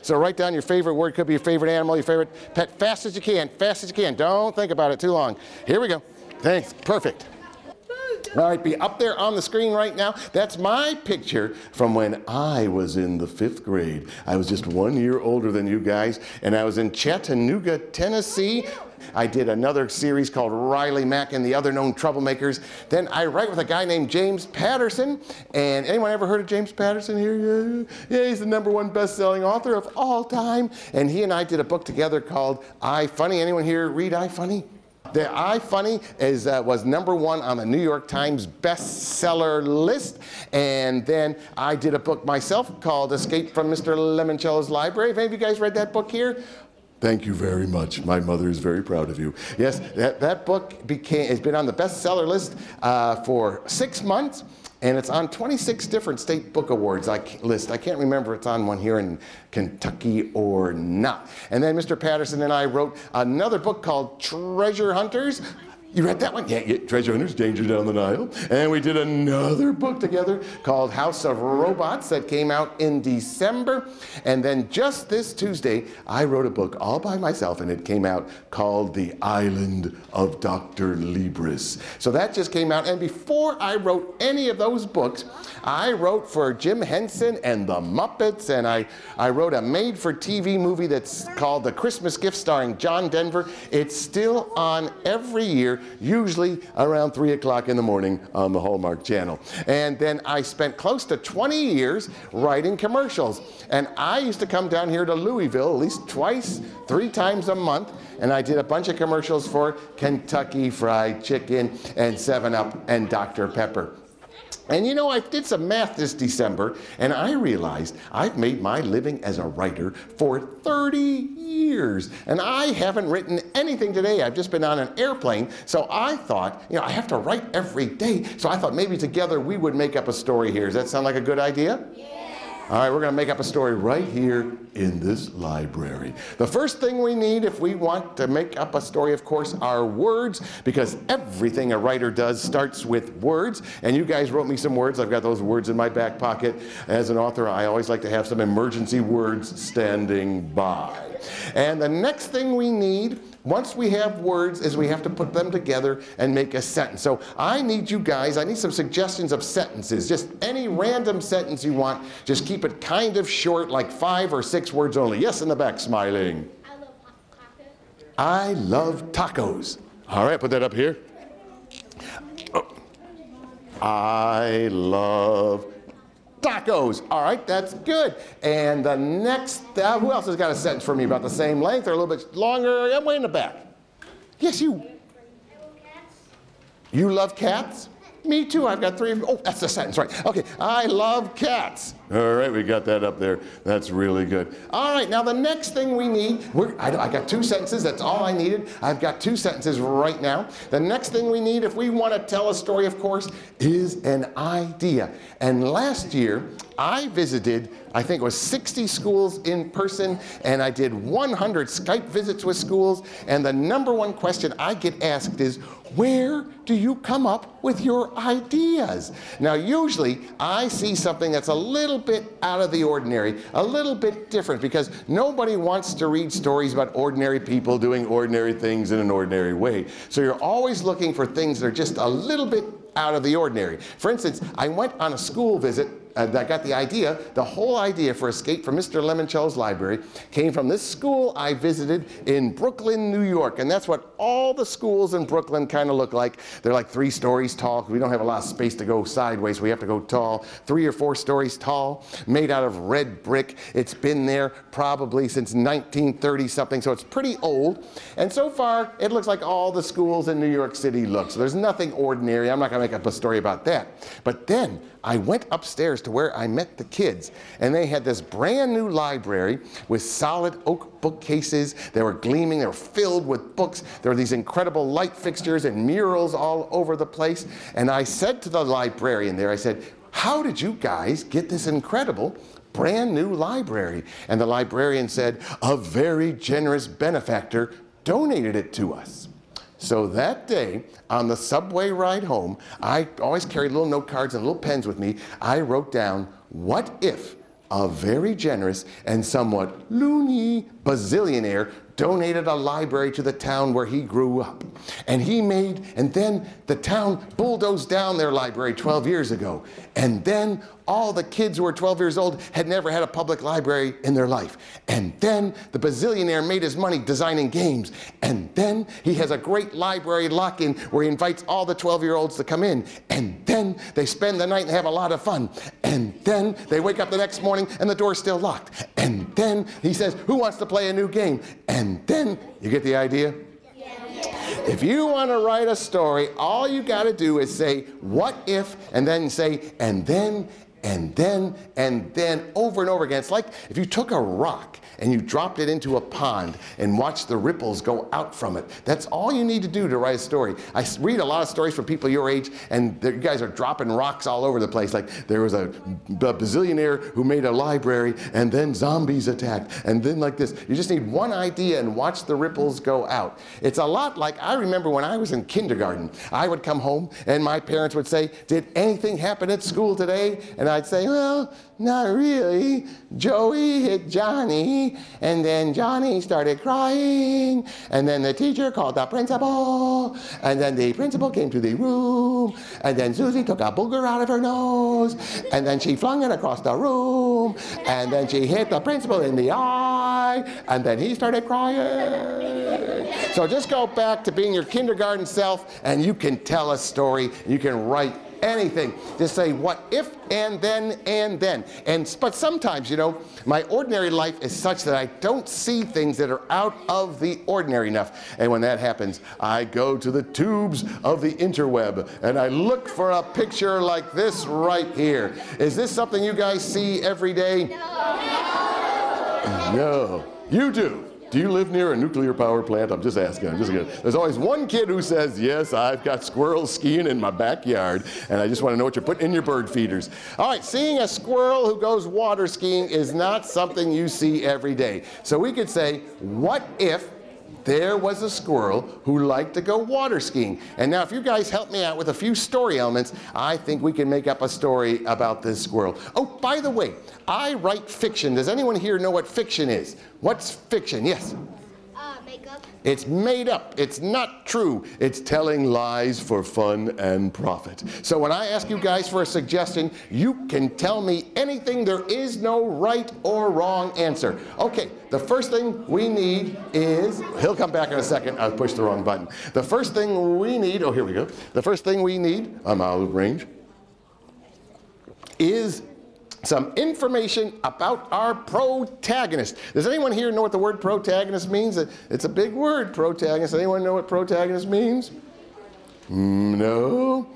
So write down your favorite word. Could be your favorite animal, your favorite pet. Fast as you can. Fast as you can. Don't think about it too long. Here we go. Thanks. Perfect. All right, be up there on the screen right now. That's my picture from when I was in the 5th grade. I was just 1 year older than you guys, and I was in Chattanooga, Tennessee. I did another series called Riley Mack and the Other Known Troublemakers. Then I write with a guy named James Patterson. And anyone ever heard of James Patterson here? Yeah, he's the #1 best-selling author of all time. And he and I did a book together called I Funny. Anyone here read I Funny? The I Funny was #1 on the New York Times bestseller list. And then I did a book myself called Escape from Mr. Lemoncello's Library. Have any of you guys read that book here? Thank you very much. My mother is very proud of you. Yes, that book has been on the bestseller list for 6 months. And it's on 26 different state book awards list. I can't remember if it's on one here in Kentucky or not. And then Mr. Patterson and I wrote another book called Treasure Hunters. You read that one? Yeah, Treasure Hunters, Danger Down the Nile. And we did another book together called House of Robots that came out in December. And then just this Tuesday, I wrote a book all by myself, and it came out called The Island of Dr. Libris. So that just came out. And before I wrote any of those books, I wrote for Jim Henson and the Muppets, and I wrote a made-for-TV movie that's called The Christmas Gift starring John Denver. It's still on every year, usually around 3 o'clock in the morning on the Hallmark Channel. And then I spent close to 20 years writing commercials. And I used to come down here to Louisville at least 3 times a month, and I did a bunch of commercials for Kentucky Fried Chicken and 7-Up and Dr. Pepper. And you know, I did some math this December, and I realized I've made my living as a writer for 30 years. And I haven't written anything today. I've just been on an airplane. So I thought, you know, I have to write every day. So I thought maybe together we would make up a story here. Does that sound like a good idea? Yeah. All right, we're going to make up a story right here in this library. The first thing we need if we want to make up a story, of course, are words, because everything a writer does starts with words. And you guys wrote me some words. I've got those words in my back pocket. As an author, I always like to have some emergency words standing by. And the next thing we need, once we have words, is we have to put them together and make a sentence. So I need you guys, I need some suggestions of sentences. Just any random sentence you want. Just keep it kind of short, like 5 or 6 words only. Yes, in the back, smiling. I love tacos. All right, put that up here. Oh. I love tacos. All right, that's good. And the next, who else has got a sentence for me about the same length or a little bit longer? I'm way in the back. Yes, you. You love cats? Me too. I've got 3 of them. Oh, that's the sentence, right. Okay, I love cats. All right, we got that up there. That's really good. All right, now the next thing we need, I got 2 sentences. That's all I needed. I've got 2 sentences right now. The next thing we need, if we want to tell a story, of course, is an idea. And last year, I visited, I think it was 60 schools in person, and I did 100 Skype visits with schools. And the #1 question I get asked is, where do you come up with your ideas? Now, usually, I see something that's a little bit out of the ordinary, a little bit different, because nobody wants to read stories about ordinary people doing ordinary things in an ordinary way. So you're always looking for things that are just a little bit out of the ordinary. For instance, I went on a school visit. I got the idea, the whole idea for Escape from Mr. Lemoncello's Library came from this school I visited in Brooklyn, New York. And that's what all the schools in Brooklyn kind of look like. They're like 3 stories tall. We don't have a lot of space to go sideways, so we have to go tall. 3 or 4 stories tall, made out of red brick. It's been there probably since 1930 something, so it's pretty old. And so far, it looks like all the schools in New York City look. So there's nothing ordinary. I'm not going to make up a story about that. But then I went upstairs to where I met the kids, and they had this brand new library with solid oak bookcases. They were gleaming, they were filled with books. There were these incredible light fixtures and murals all over the place. And I said to the librarian there, I said, how did you guys get this incredible brand new library? And the librarian said, a very generous benefactor donated it to us. So that day, on the subway ride home, I always carried little note cards and little pens with me. I wrote down, what if a very generous and somewhat loony bazillionaire donated a library to the town where he grew up. And then the town bulldozed down their library 12 years ago. And then all the kids who were 12 years old had never had a public library in their life. And then the bazillionaire made his money designing games. And then he has a great library lock-in where he invites all the 12-year-olds to come in. And then they spend the night and have a lot of fun. And then they wake up the next morning and the door's still locked. And then he says, who wants to play a new game? And then, you get the idea? If you want to write a story, all you got to do is say, what if, and then say, and then, and then, and then, over and over again. It's like if you took a rock and you dropped it into a pond and watched the ripples go out from it. That's all you need to do to write a story. I read a lot of stories from people your age, and you guys are dropping rocks all over the place. Like there was a bazillionaire who made a library, and then zombies attacked, and then like this. You just need one idea and watch the ripples go out. It's a lot like, I remember when I was in kindergarten, I would come home and my parents would say, did anything happen at school today? And I'd say, well, not really. Joey hit Johnny, and then Johnny started crying, and then the teacher called the principal, and then the principal came to the room, and then Susie took a booger out of her nose, and then she flung it across the room, and then she hit the principal in the eye, and then he started crying. So just go back to being your kindergarten self, and you can tell a story, you can write anything. Just say what if, and then, and then. But sometimes, you know, my ordinary life is such that I don't see things that are out of the ordinary enough. And when that happens, I go to the tubes of the interweb and I look for a picture like this right here. Is this something you guys see every day? No. No. You do. Do you live near a nuclear power plant? I'm just asking. I'm just kidding. There's always one kid who says, yes, I've got squirrels skiing in my backyard, and I just want to know what you're putting in your bird feeders. All right, seeing a squirrel who goes water skiing is not something you see every day. So we could say, what if there was a squirrel who liked to go water skiing? And now if you guys help me out with a few story elements, I think we can make up a story about this squirrel. Oh, by the way, I write fiction. Does anyone here know what fiction is? What's fiction? Yes? Make up. It's made up. It's not true. It's telling lies for fun and profit. So when I ask you guys for a suggestion, you can tell me anything. There is no right or wrong answer. Okay, the first thing we need is, he'll come back in a second. I pushed the wrong button. The first thing we need, oh, here we go. The first thing we need, I'm out of range, is some information about our protagonist. Does anyone here know what the word protagonist means? It's a big word, protagonist. Anyone know what protagonist means? No.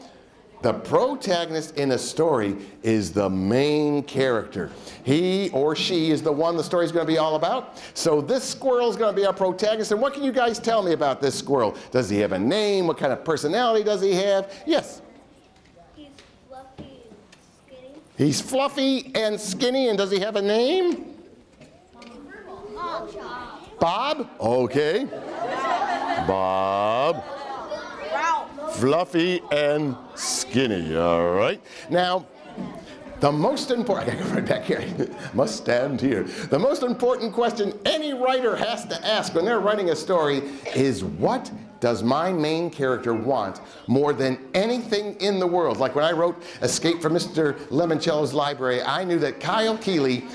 The protagonist in a story is the main character. He or she is the one the story is going to be all about. So this squirrel is going to be our protagonist. And what can you guys tell me about this squirrel? Does he have a name? What kind of personality does he have? Yes? He's fluffy and skinny, and does he have a name? Bob? Okay. Bob. Fluffy and skinny, all right. Now, the most important, I gotta go right back here, must stand here. The most important question any writer has to ask when they're writing a story is, what does my main character want more than anything in the world? Like when I wrote Escape from Mr. Lemoncello's Library, I knew that Kyle Keeley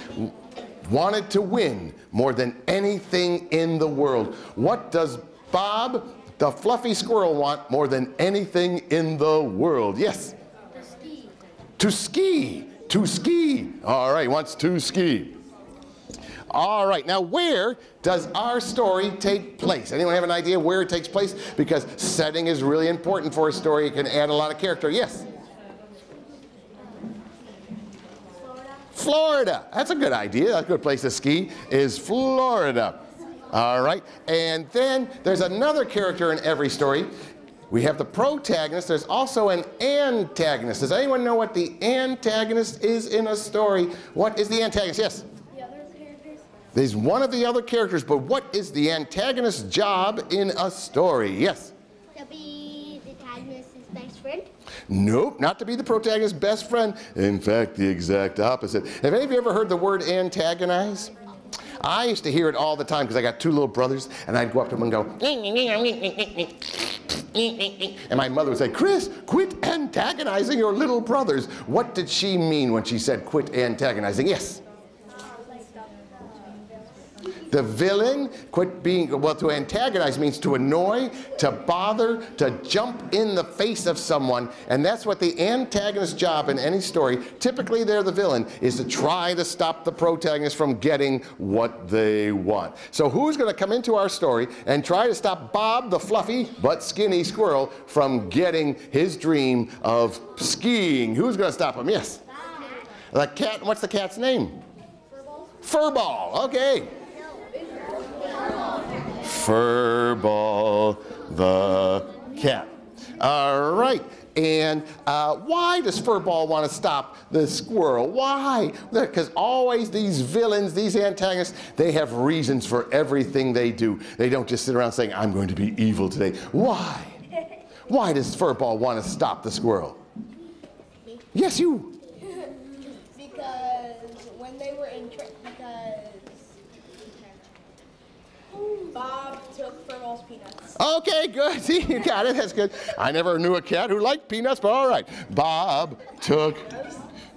wanted to win more than anything in the world. What does Bob, the fluffy squirrel, want more than anything in the world? Yes? To ski. To ski. To ski. All right, wants to ski. All right, now where does our story take place? Anyone have an idea where it takes place? Because setting is really important for a story. It can add a lot of character. Yes? Florida. Florida. That's a good idea. That's a good place to ski, is Florida. All right, and then there's another character in every story. We have the protagonist. There's also an antagonist. Does anyone know what the antagonist is in a story? What is the antagonist? Yes? There's one of the other characters, but what is the antagonist's job in a story? Yes? To be the antagonist's best friend. Nope, not to be the protagonist's best friend. In fact, the exact opposite. Have any of you ever heard the word antagonize? I used to hear it all the time because I got two little brothers, and I'd go up to them and go, and my mother would say, Chris, quit antagonizing your little brothers. What did she mean when she said quit antagonizing? Yes? The villain, quit being, well, to antagonize means to annoy, to bother, to jump in the face of someone. And that's what the antagonist's job in any story, typically they're the villain, is to try to stop the protagonist from getting what they want. So who's going to come into our story and try to stop Bob the fluffy but skinny squirrel from getting his dream of skiing? Who's going to stop him? Yes? The cat, what's the cat's name? Furball. Furball, okay. Furball the cat. All right. And why does Furball want to stop the squirrel? Why? Because always these villains, these antagonists, they have reasons for everything they do. They don't just sit around saying, I'm going to be evil today. Why? Why does Furball want to stop the squirrel? Me? Yes, you. Because when they were in Bob took Furball's peanuts. Okay, good. See, you got it. That's good. I never knew a cat who liked peanuts, but all right. Bob took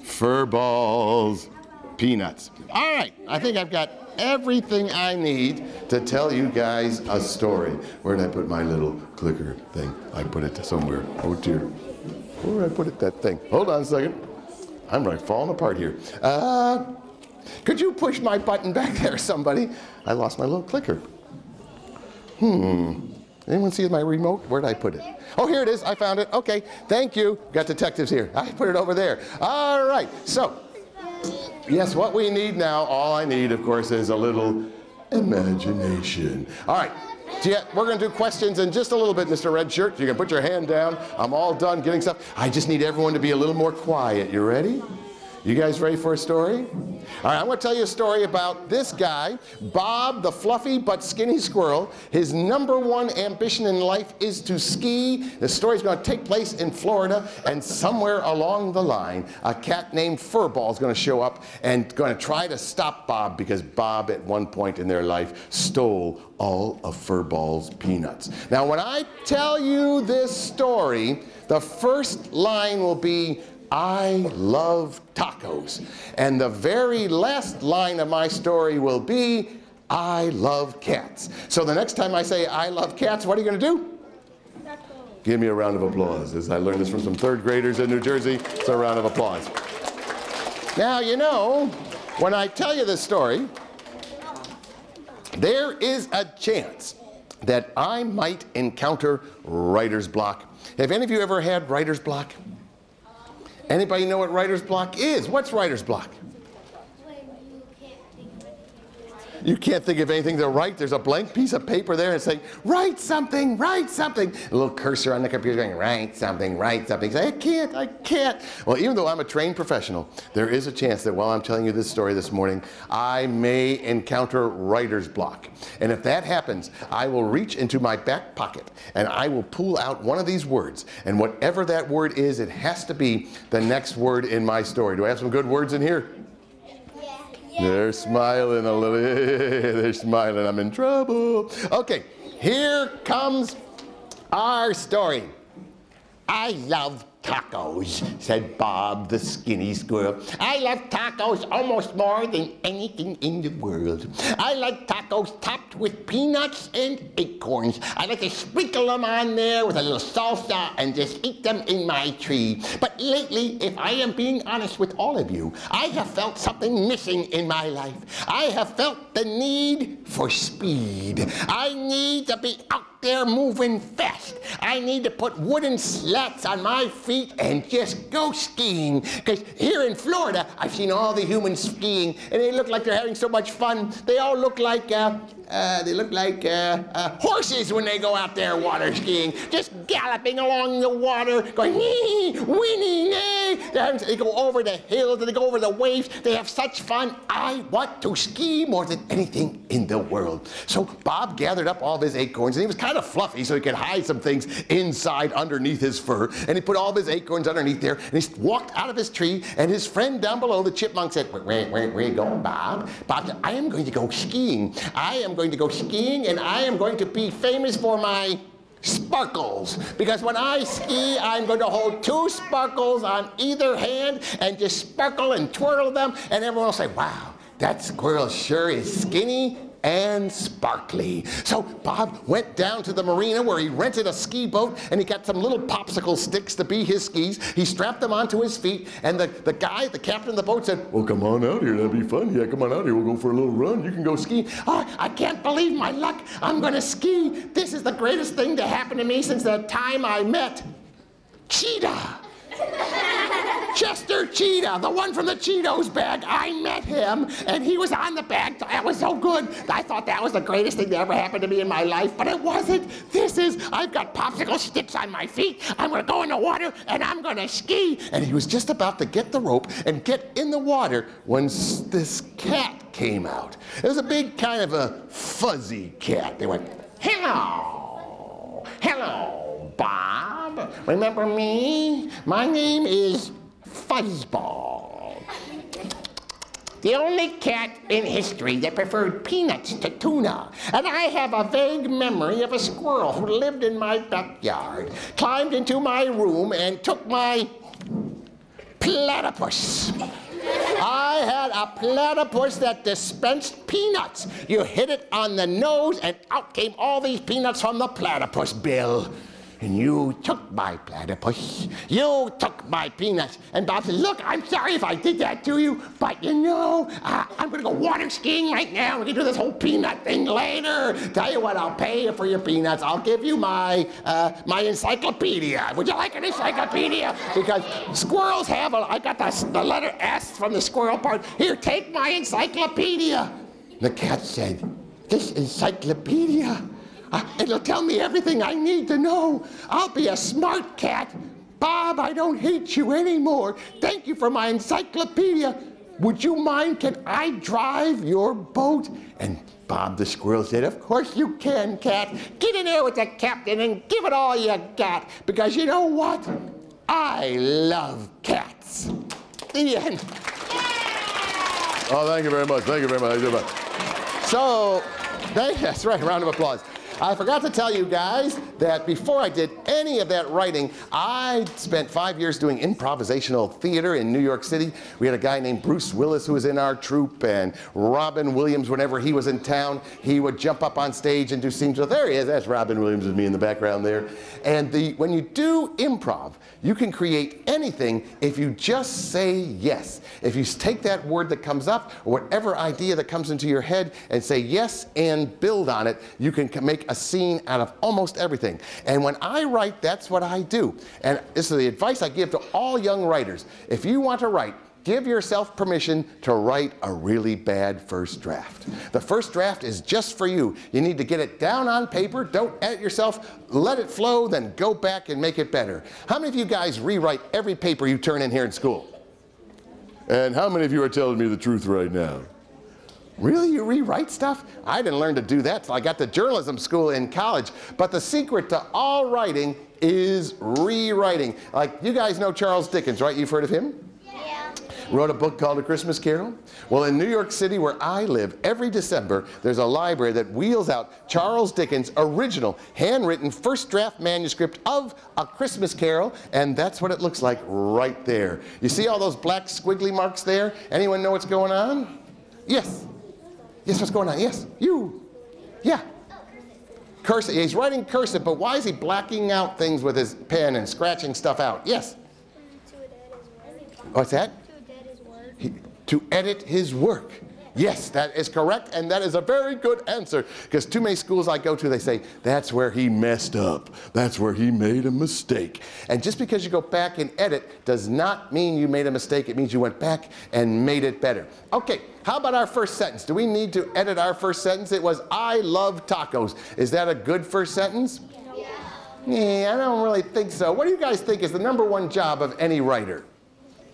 Furball's peanuts. All right. I think I've got everything I need to tell you guys a story. Where did I put my little clicker thing? I put it somewhere. Oh, dear. Where did I put it, that thing? Hold on a second. I'm like falling apart here. Could you push my button back there, somebody? I lost my little clicker. Anyone see my remote? Where did I put it? Oh, here it is. I found it. Okay. Thank you. Got detectives here. I put it over there. All right. So, yes, what we need now, all I need, of course, is a little imagination. All right. We're going to do questions in just a little bit, Mr. Red Shirt. You can put your hand down. I'm all done getting stuff. I just need everyone to be a little more quiet. You ready? You guys ready for a story? All right, I'm going to tell you a story about this guy, Bob the fluffy but skinny squirrel. His #1 ambition in life is to ski. The story's going to take place in Florida, and somewhere along the line, a cat named Furball is going to show up and going to try to stop Bob because Bob, at one point in their life, stole all of Furball's peanuts. Now, when I tell you this story, the first line will be, I love tacos. And the very last line of my story will be, I love cats. So the next time I say I love cats, what are you going to do? Tacos. Give me a round of applause. As I learned this from some third graders in New Jersey, it's a round of applause. Now, you know, when I tell you this story, there is a chance that I might encounter writer's block. Have any of you ever had writer's block? Anybody know what writer's block is? What's writer's block? You can't think of anything to write. There's a blank piece of paper there and saying, write something, write something. A little cursor on the computer going, write something, write something. Say, I can't. Well, even though I'm a trained professional, there is a chance that while I'm telling you this story this morning, I may encounter writer's block. And if that happens, I will reach into my back pocket and I will pull out one of these words. And whatever that word is, it has to be the next word in my story. Do I have some good words in here? They're smiling a little. They're smiling. I'm in trouble. Okay, here comes our story. I love tacos, said Bob the skinny squirrel. I love tacos almost more than anything in the world. I like tacos topped with peanuts and acorns. I like to sprinkle them on there with a little salsa and just eat them in my tree. But lately, if I am being honest with all of you, I have felt something missing in my life. I have felt the need for speed. I need to be out there moving fast. I need to put wooden slats on my feet and just go skiing. Because here in Florida, I've seen all the humans skiing, and they look like they're having so much fun. They all look like horses when they go out there water skiing, just galloping along the water, going hee, whinny, nay. They go over the hills and they go over the waves. They have such fun. I want to ski more than anything in the world. So Bob gathered up all of his acorns, and he was kind of fluffy, so he could hide some things inside underneath his fur. And he put all of his acorns underneath there, and he walked out of his tree, and his friend down below, the chipmunk, said, where are you going, Bob? Bob said, I am going to go skiing. I am going to go skiing, and I am going to be famous for my sparkles, because when I ski, I'm going to hold 2 sparkles on either hand and just sparkle and twirl them, and everyone will say, wow, that squirrel sure is skinny and sparkly. So Bob went down to the marina where he rented a ski boat, and he got some little popsicle sticks to be his skis. He strapped them onto his feet, and the captain of the boat said, well, come on out here, that'd be fun. Yeah, come on out here, we'll go for a little run. You can go ski. Oh, I can't believe my luck. I'm gonna ski. This is the greatest thing to happen to me since the time I met Cheetah. Chester Cheetah, the one from the Cheetos bag. I met him, and he was on the bag. That was so good. I thought that was the greatest thing that ever happened to me in my life, but it wasn't. I've got popsicle sticks on my feet. I'm gonna go in the water, and I'm gonna ski. And he was just about to get the rope and get in the water when this cat came out. It was a big kind of a fuzzy cat. They went, hello, hello, Bob. Remember me? My name is Fuzzball. The only cat in history that preferred peanuts to tuna. And I have a vague memory of a squirrel who lived in my backyard, climbed into my room, and took my platypus. I had a platypus that dispensed peanuts. You hit it on the nose, and out came all these peanuts from the platypus bill. And you took my platypus. You took my peanuts. And Bob said, look, I'm sorry if I did that to you, but you know, I'm gonna go water skiing right now. We can do this whole peanut thing later. Tell you what, I'll pay you for your peanuts. I'll give you my encyclopedia. Would you like an encyclopedia? Because squirrels have I got the letter S from the squirrel part. Here, take my encyclopedia. The cat said, this encyclopedia? It'll tell me everything I need to know. I'll be a smart cat. Bob, I don't hate you anymore. Thank you for my encyclopedia. Would you mind, can I drive your boat? And Bob the squirrel said, of course you can, cat. Get in there with the captain and give it all you got. Because you know what? I love cats. The end. Oh, thank you very much. Thank you very much. So, that's right, a round of applause. I forgot to tell you guys that before I did any of that writing, I spent 5 years doing improvisational theater in New York City. We had a guy named Bruce Willis who was in our troupe, and Robin Williams, whenever he was in town, he would jump up on stage and do scenes. So there he is, that's Robin Williams with me in the background there. And when you do improv, you can create anything if you just say yes. If you take that word that comes up, or whatever idea that comes into your head, and say yes and build on it, you can make a scene out of almost everything. And when I write, that's what I do. And this is the advice I give to all young writers. If you want to write, give yourself permission to write a really bad first draft. The first draft is just for you. You need to get it down on paper, don't edit yourself, let it flow, then go back and make it better. How many of you guys rewrite every paper you turn in here in school? And how many of you are telling me the truth right now? Really, you rewrite stuff? I didn't learn to do that till I got to journalism school in college. But the secret to all writing is rewriting. Like, you guys know Charles Dickens, right? You've heard of him? Yeah. Wrote a book called A Christmas Carol. Well, in New York City, where I live, every December, there's a library that wheels out Charles Dickens' original, handwritten first draft manuscript of A Christmas Carol, and that's what it looks like right there. You see all those black squiggly marks there? Anyone know what's going on? Yes. Yes, what's going on? Yes, you. Yeah. Cursive. He's writing cursive, but why is he blacking out things with his pen and scratching stuff out? Yes? What's that? To edit his work. Yes, that is correct, and that is a very good answer, because too many schools I go to, they say, that's where he messed up. That's where he made a mistake. And just because you go back and edit does not mean you made a mistake. It means you went back and made it better. Okay, how about our first sentence? Do we need to edit our first sentence? It was, I love tacos. Is that a good first sentence? Yeah, I don't really think so. What do you guys think is the #1 job of any writer?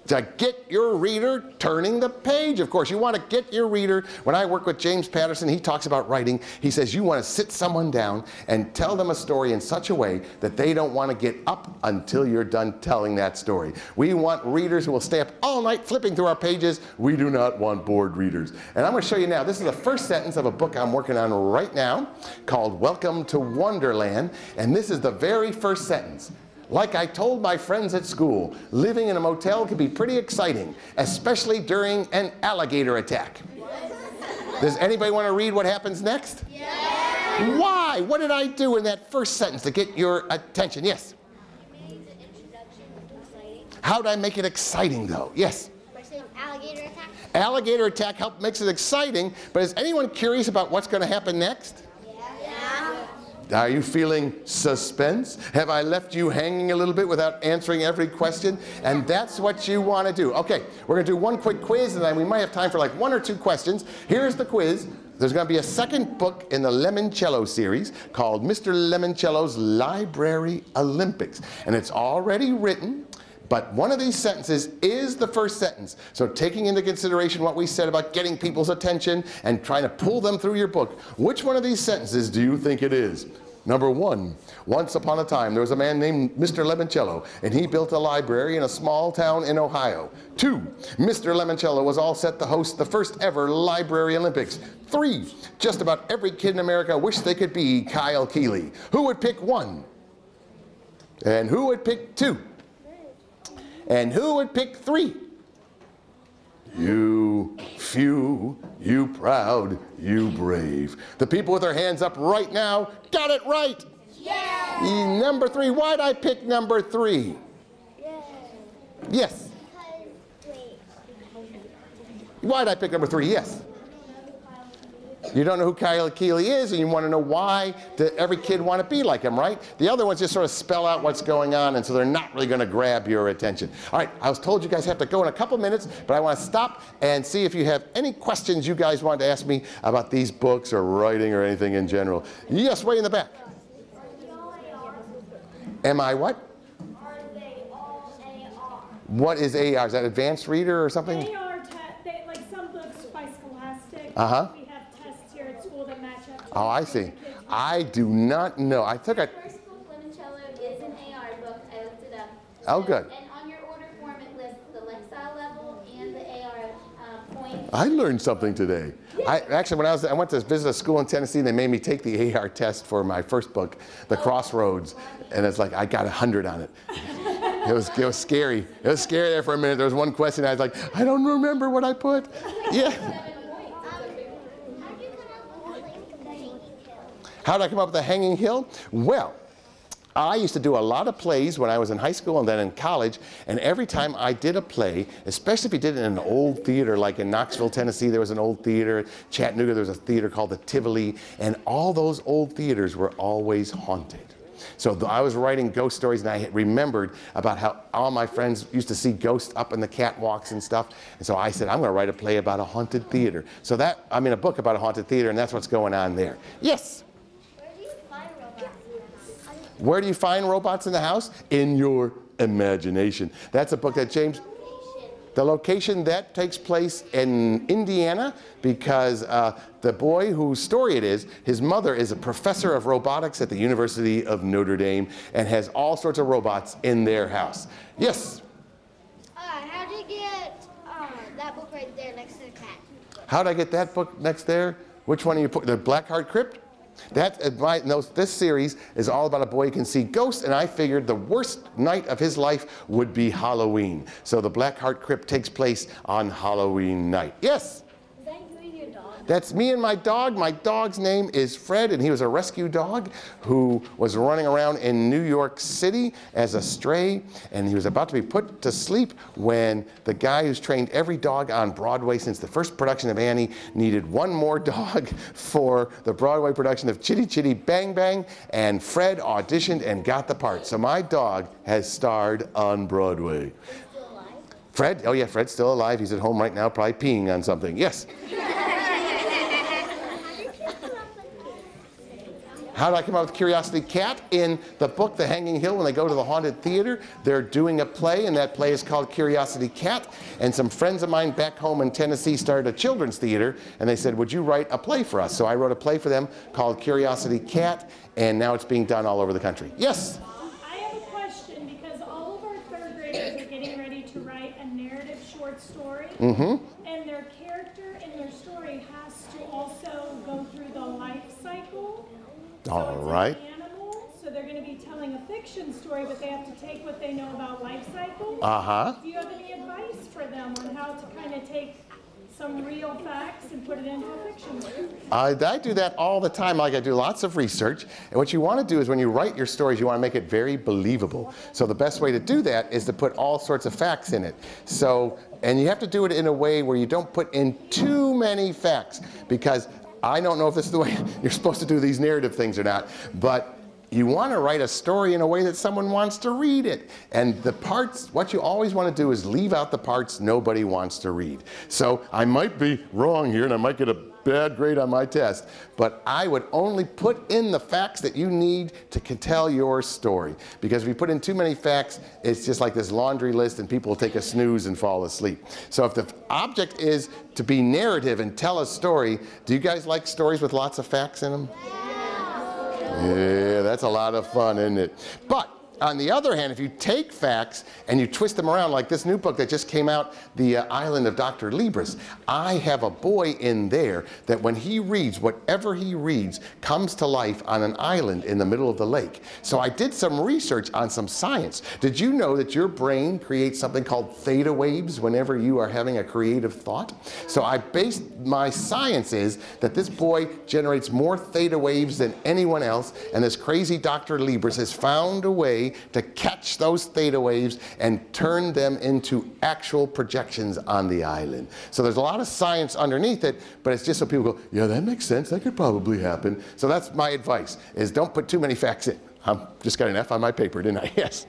to get your reader turning the page. Of course, you want to get your reader. When I work with James Patterson, he talks about writing. He says you want to sit someone down and tell them a story in such a way that they don't want to get up until you're done telling that story. We want readers who will stay up all night flipping through our pages. We do not want bored readers. And I'm going to show you now. This is the first sentence of a book I'm working on right now called Welcome to Wonderland. And this is the very first sentence. Like I told my friends at school, living in a motel can be pretty exciting, especially during an alligator attack. Does anybody want to read what happens next? Yes. Why? What did I do in that first sentence to get your attention? Yes? You made the introduction exciting. How did I make it exciting, though? Yes? By saying alligator attack. Alligator attack makes it exciting, but is anyone curious about what's going to happen next? Are you feeling suspense? Have I left you hanging a little bit without answering every question? And that's what you want to do. Okay, we're going to do one quick quiz, and then we might have time for like 1 or 2 questions. Here's the quiz. There's going to be a second book in the Lemoncello series called Mr. Lemoncello's Library Olympics. And it's already written. But one of these sentences is the first sentence. So taking into consideration what we said about getting people's attention and trying to pull them through your book, which one of these sentences do you think it is? Number 1, once upon a time there was a man named Mr. Lemoncello, and he built a library in a small town in Ohio. 2, Mr. Lemoncello was all set to host the first ever Library Olympics. 3, just about every kid in America wished they could be Kyle Keeley. Who would pick 1? And who would pick 2? And who would pick 3? You few, you proud, you brave. The people with their hands up right now got it right. Yeah. Number 3. Why'd I pick number 3? Yeah. Yes. Wait. Why'd I pick number 3? Yes. You don't know who Kyle Keeley is, and you want to know why every kid want to be like him, right? The other ones just sort of spell out what's going on, and so they're not really going to grab your attention. All right, I was told you guys have to go in a couple minutes, but I want to stop and see if you have any questions you guys want to ask me about these books or writing or anything in general. Yes, way in the back. Am I what? Are they all AR? What is AR? Is that advanced reader or something? AR like some books by Scholastic. Uh-huh. We have tests here at school that match up. Oh, I see. I do not know. I took a... The first book, Limoncello, is an AR book. I looked it up. Oh, good. And on your order form, it lists the lexile level and the AR point. I learned something today. Actually, when I went to visit a school in Tennessee, they made me take the AR test for my first book, The Crossroads, and it's like I got 100 on it. It was scary. It was scary there for a minute. There was one question I was like, I don't remember what I put. Yeah. How did I come up with the Hanging Hill? Well, I used to do a lot of plays when I was in high school and then in college, and every time I did a play, especially if you did it in an old theater, like in Knoxville, Tennessee, there was an old theater. Chattanooga, there was a theater called the Tivoli, and all those old theaters were always haunted. So I was writing ghost stories, and I remembered about how all my friends used to see ghosts up in the catwalks and stuff. And so I said, I'm going to write a play about a haunted theater. So a book about a haunted theater, and that's what's going on there. Yes? Where do you find robots in the house? In your imagination. That's a book that James... The location that takes place in Indiana, because the boy whose story it is, his mother is a professor of robotics at the University of Notre Dame and has all sorts of robots in their house. Yes? How did you get that book right there next to the cat? How did I get that book next there? Which one are you put? The Blackheart Crypt? This series is all about a boy who can see ghosts, and I figured the worst night of his life would be Halloween. So the Blackheart Crypt takes place on Halloween night. Yes? Is that you and your dog? That's me and my dog. My dog's name is Fred, and he was a rescue dog who was running around in New York City as a stray, and he was about to be put to sleep when the guy who's trained every dog on Broadway since the first production of Annie needed one more dog for the Broadway production of Chitty Chitty Bang Bang, and Fred auditioned and got the part. So my dog has starred on Broadway. Still alive? Fred? Oh yeah, Fred's still alive. He's at home right now, probably peeing on How did I come up with Curiosity Cat? In the book, The Hanging Hill, when they go to the haunted theater, they're doing a play, and that play is called Curiosity Cat. And some friends of mine back home in Tennessee started a children's theater, and they said, would you write a play for us? So I wrote a play for them called Curiosity Cat, and now it's being done all over the country. Yes? I have a question, because all of our third graders are getting ready to write a narrative short story, and their character in their story has to also go through the life cycle. All right. It's an animal, so they're going to be telling a fiction story, but they have to take what they know about life cycle. Do you have any advice for them on how to kind of take some real facts and put it into a fiction story? I do that all the time. Like, I do lots of research, and what you want to do is when you write your stories, you want to make it very believable. So the best way to do that is to put all sorts of facts in it. So, and you have to do it in a way where you don't put in too many facts, because I don't know if this is the way you're supposed to do these narrative things or not, but you want to write a story in a way that someone wants to read it. And the parts, what you always want to do is leave out the parts nobody wants to read. So I might be wrong here, and I might get a bad grade on my test, but I would only put in the facts that you need to tell your story. Because if you put in too many facts, it's just like this laundry list, and people will take a snooze and fall asleep. So if the object is to be narrative and tell a story, do you guys like stories with lots of facts in them? Yeah, that's a lot of fun, isn't it? But on the other hand, if you take facts and you twist them around, like this new book that just came out, The Island of Dr. Libris, I have a boy in there that when he reads, whatever he reads comes to life on an island in the middle of the lake. So I did some research on some science. Did you know that your brain creates something called theta waves whenever you are having a creative thought? So I based my science is that this boy generates more theta waves than anyone else, and this crazy Dr. Libris has found a way to catch those theta waves and turn them into actual projections on the island. So there's a lot of science underneath it, but it's just so people go, yeah, that makes sense, that could probably happen. So that's my advice, is don't put too many facts in. I just got an F on my paper, didn't I? Yes.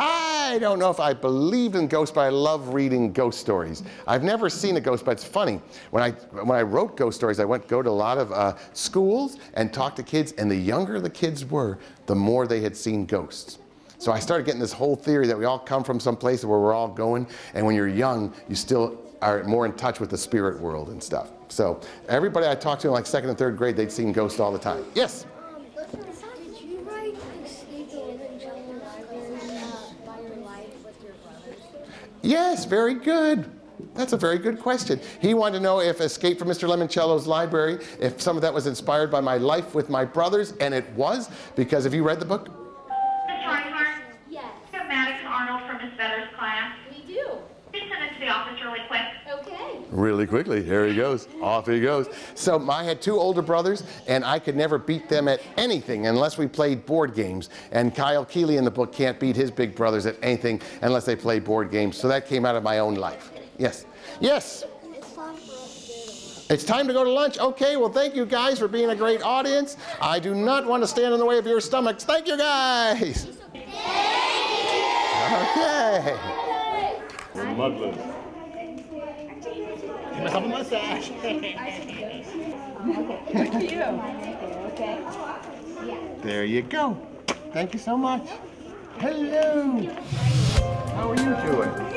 I don't know if I believe in ghosts, but I love reading ghost stories. I've never seen a ghost, but it's funny. When I wrote ghost stories, I went to a lot of schools and talked to kids, and the younger the kids were, the more they had seen ghosts. So I started getting this whole theory that we all come from some place where we're all going, and when you're young, you still are more in touch with the spirit world and stuff. So everybody I talked to in like 2nd and 3rd grade, they'd seen ghosts all the time. Yes? Did you write Escape the Living Children by your life with your brothers? Yes, very good. That's a very good question. He wanted to know if Escape from Mr. Lemoncello's Library, if some of that was inspired by my life with my brothers, and it was, because have you read the book? Miss Reinhardt? Yes, We have Maddox Arnold from Miss Vetter's class. we do. Please send it to the office really quick. Okay. Really quickly, here he goes, off he goes. So I had 2 older brothers, and I could never beat them at anything unless we played board games. And Kyle Keeley in the book can't beat his big brothers at anything unless they play board games. So that came out of my own life. Yes. Yes. It's time to go to lunch. Okay, well, thank you guys for being a great audience. I do not want to stand in the way of your stomachs. Thank you guys. Okay. We're muddlers. Give myself a mustache. There you go. Thank you so much. Hello. How are you doing?